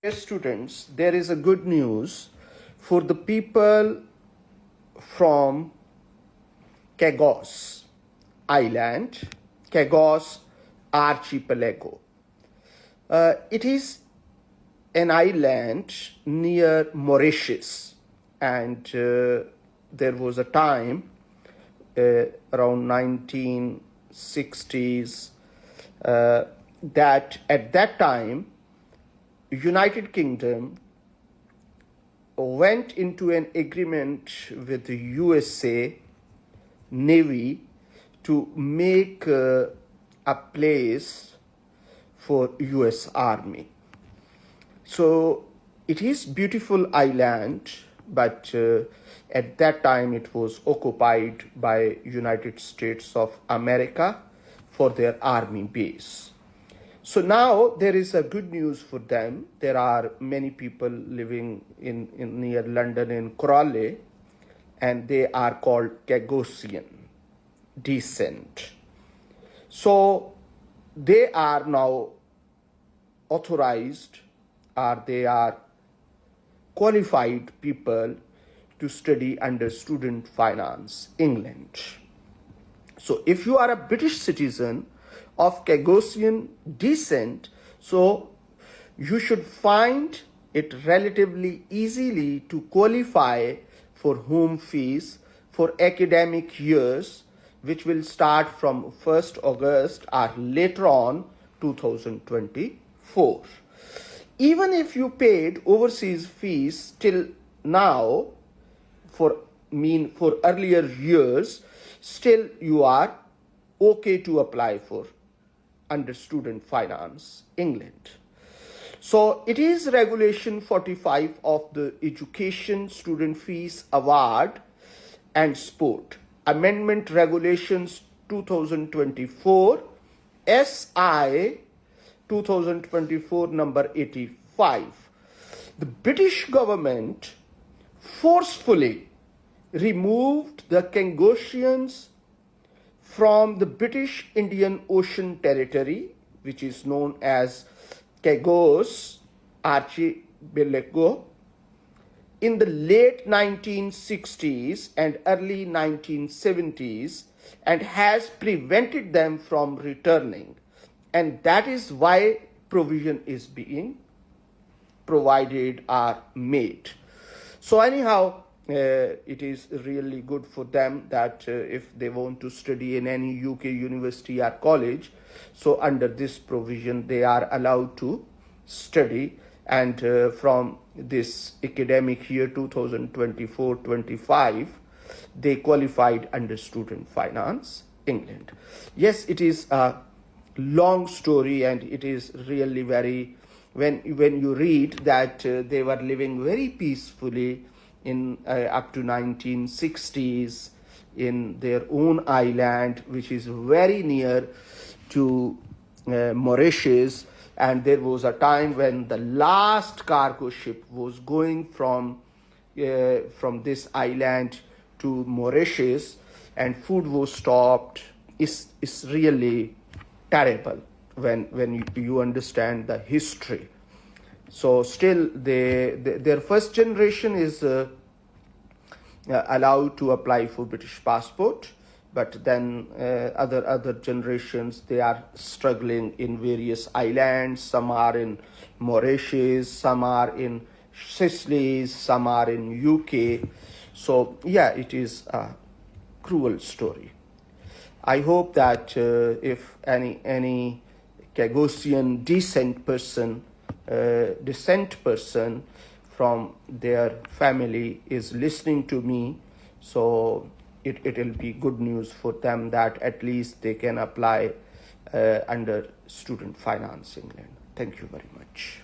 Dear students, there is a good news for the people from Chagos Island, Chagos Archipelago. It is an island near Mauritius, and there was a time around 1960s that at that time United Kingdom went into an agreement with the USA Navy to make a place for US Army. So it is beautiful island, but at that time it was occupied by United States of America for their army base. So now there is a good news for them. There are many people living in near London in Crawley, and they are called Chagossian descent. So they are now authorized, or they are qualified people to study under student finance, England. So if you are a British citizen of Chagossian descent, so you should find it relatively easily to qualify for home fees for academic years, which will start from 1st August or later on 2024. Even if you paid overseas fees till now for earlier years, still you are okay to apply for under student finance, England. So it is regulation 45 of the Education Student Fees Award and Sport Amendment Regulations 2024 SI 2024 number 85. The British government forcefully removed the Chagossians from the British Indian Ocean Territory, which is known as Chagos Archipelago, in the late 1960s and early 1970s, and has prevented them from returning. And that is why provision is being provided or made. So anyhow, it is really good for them that if they want to study in any UK university or college, so under this provision they are allowed to study, and from this academic year 2024-25 they qualified under student finance, England. Yes, it is a long story, and it is really very, when you read that they were living very peacefully in up to 1960s in their own island, which is very near to Mauritius, and there was a time when the last cargo ship was going from this island to Mauritius, and food was stopped. It's really terrible when you understand the history. So still their first generation is allowed to apply for British passport, but then other generations, they are struggling in various islands. Some are in Mauritius, some are in Sicily, some are in UK. So yeah, it is a cruel story. I hope that if any Chagossian descent person from their family is listening to me, so it will be good news for them that at least they can apply under student finance, England. Thank you very much.